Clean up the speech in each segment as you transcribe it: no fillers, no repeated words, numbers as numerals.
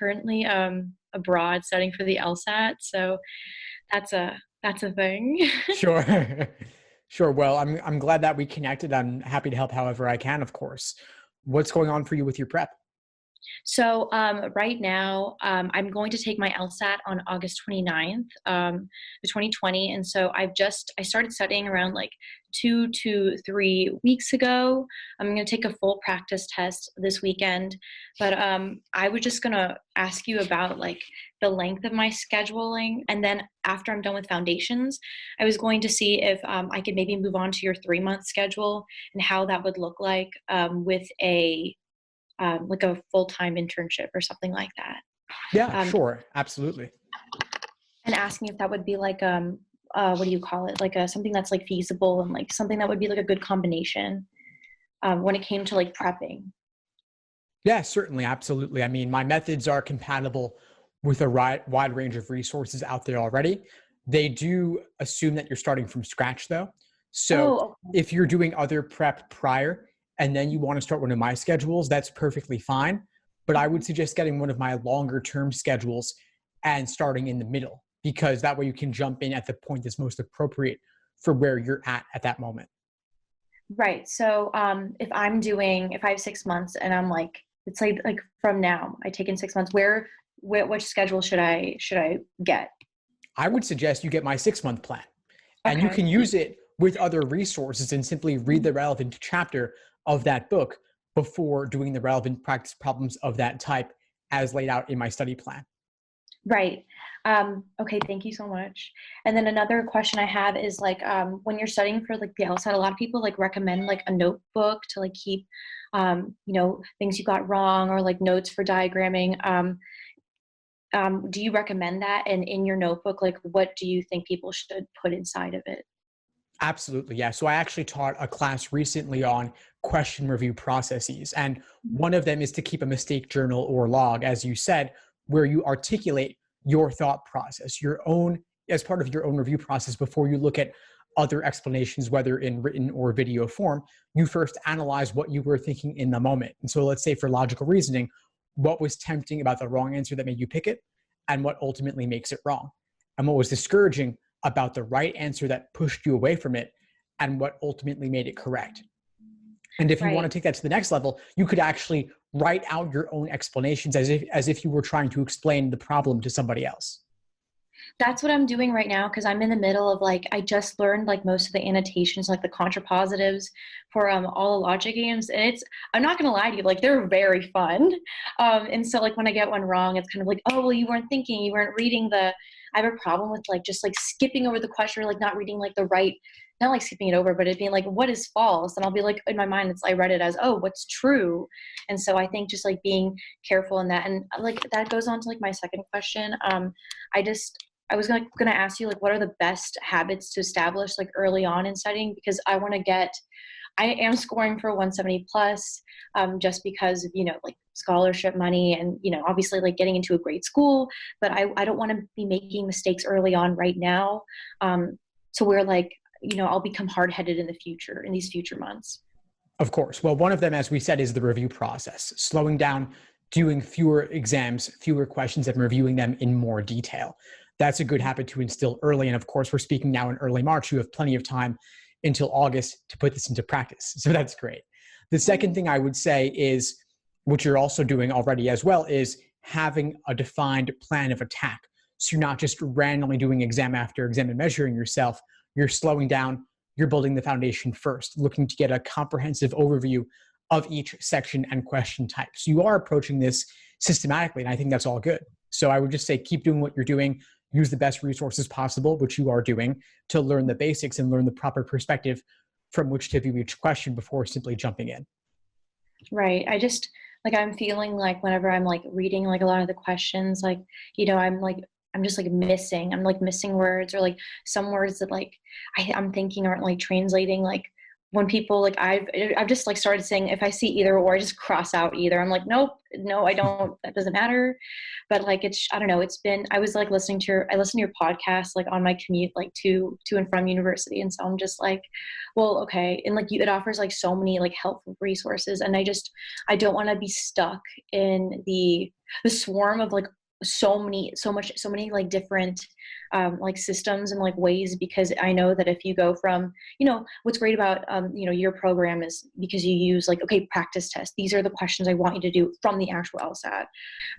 currently abroad studying for the LSAT, so that's a thing. Sure. Sure. Well, I'm glad that we connected. I'm happy to help however I can, of course. What's going on for you with your prep? So right now, I'm going to take my LSAT on August 29th, the 2020. And so I started studying around like 2 to 3 weeks ago. I'm going to take a full practice test this weekend. But I was just going to ask you about like the length of my scheduling. And then after I'm done with foundations, I was going to see if I could maybe move on to your 3 month schedule and how that would look with like a full-time internship or something like that. Yeah, Um, sure. Absolutely. and asking if that would be like, what do you call it? Like something that's like feasible and like something that would be like a good combination when it came to like prepping. Yeah, certainly. Absolutely. I mean, my methods are compatible with a wide range of resources out there already. They do assume that you're starting from scratch, though. So Oh, if you're doing other prep prior and then you want to start one of my schedules, that's perfectly fine. But I would okay. suggest getting one of my longer term schedules and starting in the middle, because that way you can jump in at the point that's most appropriate for where you're at that moment. Right. So if I have 6 months and I'm like, it's like from now, I take in 6 months, which schedule should I get? I would suggest you get my 6 month plan, and you Okay. can use it with other resources and simply read the relevant chapter of that book before doing the relevant practice problems of that type as laid out in my study plan. Right. Okay, thank you so much. And then another question I have is like when you're studying for like the LSAT, a lot of people like recommend like a notebook to like keep things you got wrong or like notes for diagramming. Do you recommend that? And in your notebook, like what do you think people should put inside of it? Absolutely. Yeah. So I actually taught a class recently on question review processes. And one of them is to keep a mistake journal or log, as you said, where you articulate your thought process, your own, as part of your own review process before you look at other explanations, whether in written or video form. You first analyze what you were thinking in the moment. And so let's say for logical reasoning, what was tempting about the wrong answer that made you pick it, and what ultimately makes it wrong, and what was discouraging about the right answer that pushed you away from it, and what ultimately made it correct. And if you want Right. to take that to the next level, you could actually write out your own explanations as if you were trying to explain the problem to somebody else. That's what I'm doing right now because I'm in the middle of like I just learned like most of the annotations, like the contrapositives for all the logic games, and it's I'm not gonna lie to you, like they're very fun. And so like when I get one wrong, it's kind of like, oh well, you weren't thinking, you weren't reading the. I have a problem with like just like skipping over the question or like not reading like the right, not like skipping it over, but it being like what is false, and I'll be like in my mind, it's I read it as oh what's true, and so I think just like being careful in that, and like that goes on to like my second question. I just I was gonna ask you like what are the best habits to establish like early on in studying because I am scoring for 170 plus just because of like scholarship money and obviously like getting into a great school, but I don't want to be making mistakes early on right now to where like I'll become hard headed in the future in these future months. Of course. Well, one of them, as we said, is the review process, slowing down, doing fewer exams, fewer questions, and reviewing them in more detail. That's a good habit to instill early. And of course, we're speaking now in early March. You have plenty of time until August to put this into practice. So that's great. The second thing I would say is, which you're also doing already as well, is having a defined plan of attack. So you're not just randomly doing exam after exam and measuring yourself. You're slowing down, you're building the foundation first, looking to get a comprehensive overview of each section and question type. So you are approaching this systematically, and I think that's all good. So I would just say keep doing what you're doing, use the best resources possible, which you are doing, to learn the basics and learn the proper perspective from which to view each question before simply jumping in. Right. I just like I'm feeling like whenever I'm like reading like a lot of the questions, like, I'm just like missing. I'm like missing words or like some words that like I'm thinking aren't like translating like when people like I've just like started saying if I see either or, I just cross out either. I'm like, nope, no, I don't. That doesn't matter. But like it's I don't know. It's been I was like I listened to your podcast like on my commute like to and from university, and so I'm just like, well, okay, and like you, it offers like so many like helpful resources, and I don't want to be stuck in the swarm of like so many like different like systems and like ways, because I know that if you go from, what's great about your program is because you use like, okay, practice test, these are the questions I want you to do from the actual LSAT.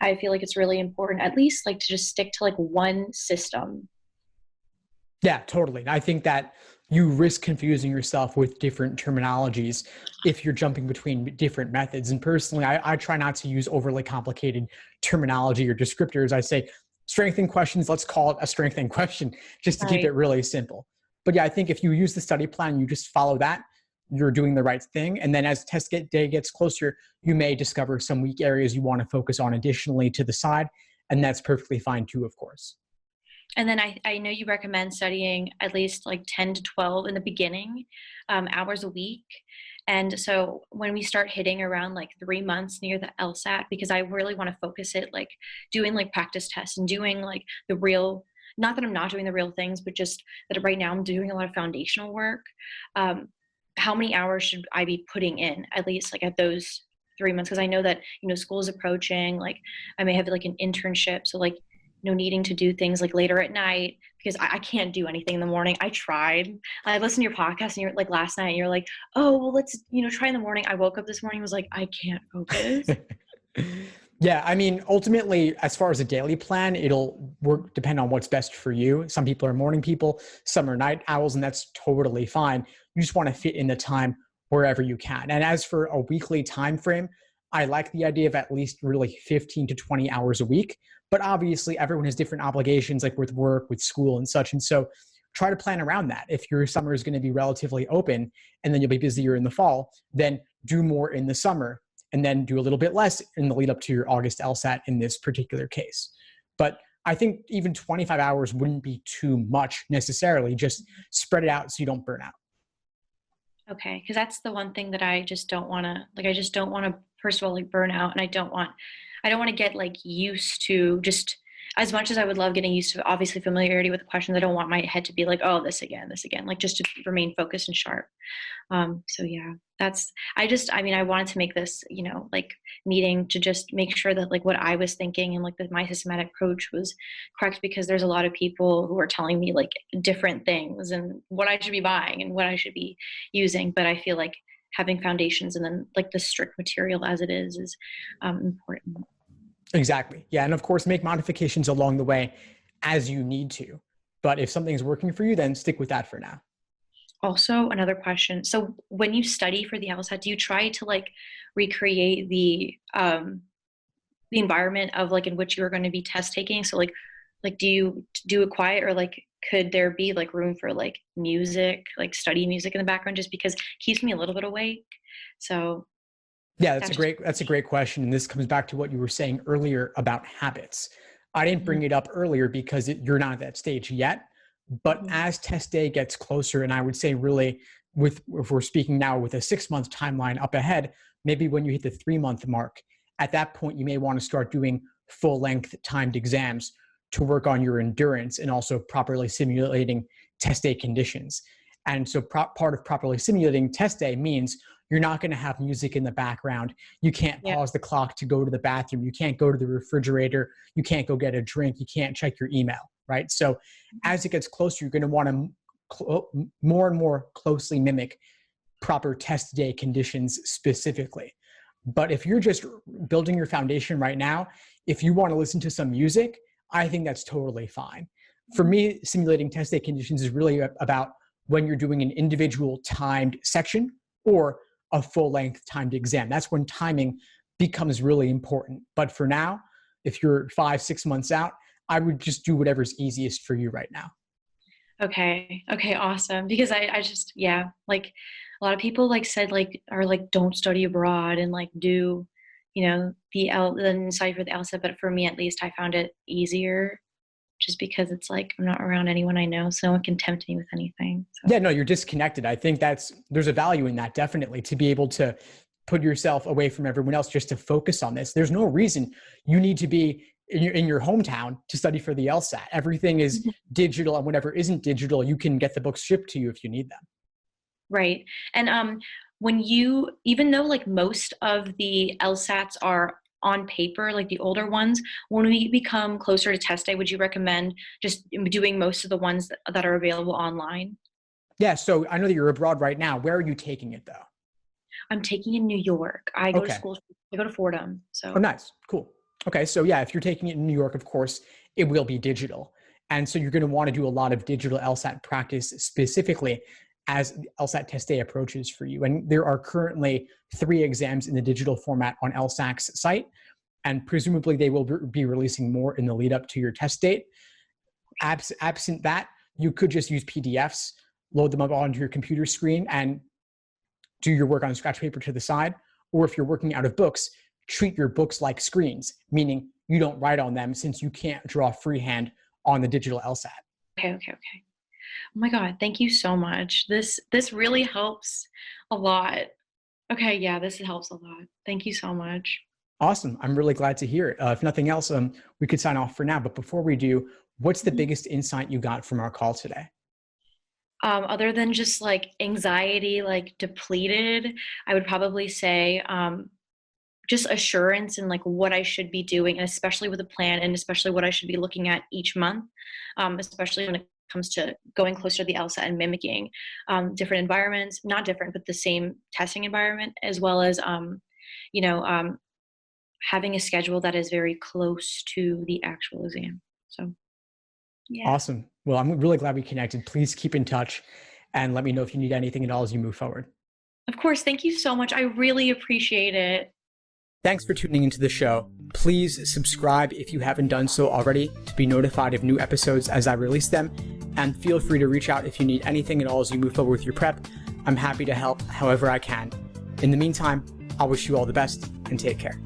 I feel like it's really important at least like to just stick to like one system. Yeah, totally. And I think that you risk confusing yourself with different terminologies if you're jumping between different methods. And personally, I try not to use overly complicated terminology or descriptors. I say strengthening questions, let's call it a strengthening question, just to keep it Right. really simple. But yeah, I think if you use the study plan, you just follow that, you're doing the right thing. And then as day gets closer, you may discover some weak areas you want to focus on additionally to the side. And that's perfectly fine too, of course. And then I know you recommend studying at least like 10 to 12 in the beginning, hours a week. And so when we start hitting around like 3 months near the LSAT, because I really want to focus it like doing like practice tests and doing like the real, not that I'm not doing the real things, but just that right now I'm doing a lot of foundational work. Um, how many hours should I be putting in at least like at those 3 months? Because I know that, school is approaching, like I may have like an internship. So like, needing to do things like later at night because I can't do anything in the morning. I tried. I listened to your podcast and you're like last night and you're like, oh, well, let's, try in the morning. I woke up this morning and was like, I can't focus. Yeah, I mean, ultimately, as far as a daily plan, it'll depend on what's best for you. Some people are morning people, some are night owls, and that's totally fine. You just want to fit in the time wherever you can. And as for a weekly time frame, I like the idea of at least really 15 to 20 hours a week. But obviously, everyone has different obligations, like with work, with school, and such. And so try to plan around that. If your summer is going to be relatively open and then you'll be busier in the fall, then do more in the summer and then do a little bit less in the lead up to your August LSAT in this particular case. But I think even 25 hours wouldn't be too much necessarily. Just spread it out so you don't burn out. Okay, because that's the one thing that I just don't want to like. I just don't want to, first of all, like burn out, and I don't want to get like used to just as much as I would love getting used to obviously familiarity with the questions. I don't want my head to be like, oh, this again, like just to remain focused and sharp. So yeah, I mean, I wanted to make this, like meeting to just make sure that like what I was thinking and like that my systematic approach was correct, because there's a lot of people who are telling me like different things and what I should be buying and what I should be using. But I feel like having foundations and then like the strict material as it is important. Exactly. Yeah. And of course, make modifications along the way as you need to. But if something's working for you, then stick with that for now. Also, another question. So when you study for the LSAT, do you try to like recreate the environment of like in which you are going to be test taking? So like do you do it quiet, or like could there be like room for like music, like study music in the background, just because it keeps me a little bit awake? So Yeah, that's just that's a great question. And this comes back to what you were saying earlier about habits. I didn't mhm, bring it up earlier because you're not at that stage yet. But mhm. as test day gets closer, and I would say really with if we're speaking now with a 6 month timeline up ahead, maybe when you hit the 3 month mark, at that point you may want to start doing full length timed exams to work on your endurance and also properly simulating test day conditions. And so part of properly simulating test day means you're not going to have music in the background. You can't Yeah. pause the clock to go to the bathroom. You can't go to the refrigerator. You can't go get a drink. You can't check your email, right? So as it gets closer, you're going to want to more and more closely mimic proper test day conditions specifically. But if you're just building your foundation right now, if you want to listen to some music, I think that's totally fine. For me, simulating test day conditions is really about when you're doing an individual timed section or a full length timed exam. That's when timing becomes really important. But for now, if you're 5, 6 months out, I would just do whatever's easiest for you right now. Okay. Okay. Awesome. Because I just, yeah, like a lot of people like said, like, are like, don't study abroad and like do, then study for the LSAT. But for me, at least, I found it easier. just because it's like I'm not around anyone I know, so no one can tempt me with anything. So. Yeah, no, you're disconnected. I think there's a value in that, definitely, to be able to put yourself away from everyone else just to focus on this. There's no reason you need to be in your hometown to study for the LSAT. Everything is digital, and whatever isn't digital, you can get the books shipped to you if you need them. Right. And when you, even though like most of the LSATs are on paper, like the older ones, when we become closer to test day, would you recommend just doing most of the ones that are available online? Yeah, so I know that you're abroad right now. Where are you taking it though? I'm taking in New York. I go to Okay. school, I go to Fordham. Oh, So, nice. Cool. Okay. So yeah, if you're taking it in New York, of course, it will be digital. And so you're going to want to do a lot of digital LSAT practice specifically as LSAT test day approaches for you. And there are currently 3 exams in the digital format on LSAC's site. And presumably they will be releasing more in the lead up to your test date. Absent that, you could just use PDFs, load them up onto your computer screen, and do your work on scratch paper to the side. Or if you're working out of books, treat your books like screens, meaning you don't write on them since you can't draw freehand on the digital LSAT. okay. Oh my God, thank you so much. This really helps a lot. Okay, yeah, this helps a lot. Thank you so much. Awesome. I'm really glad to hear it. If nothing else, we could sign off for now. But before we do, what's the Mhm. biggest insight you got from our call today? Other than just like anxiety, like depleted, I would probably say just assurance in like what I should be doing, and especially with a plan, and especially what I should be looking at each month, especially when it comes to going closer to the LSAT and mimicking different environments, not different, but the same testing environment, as well as, you know, having a schedule that is very close to the actual exam. So, yeah. Awesome. Well, I'm really glad we connected. Please keep in touch and let me know if you need anything at all as you move forward. Of course. Thank you so much. I really appreciate it. Thanks for tuning into the show. Please subscribe if you haven't done so already to be notified of new episodes as I release them. And feel free to reach out if you need anything at all as you move forward with your prep. I'm happy to help however I can. In the meantime, I'll wish you all the best and take care.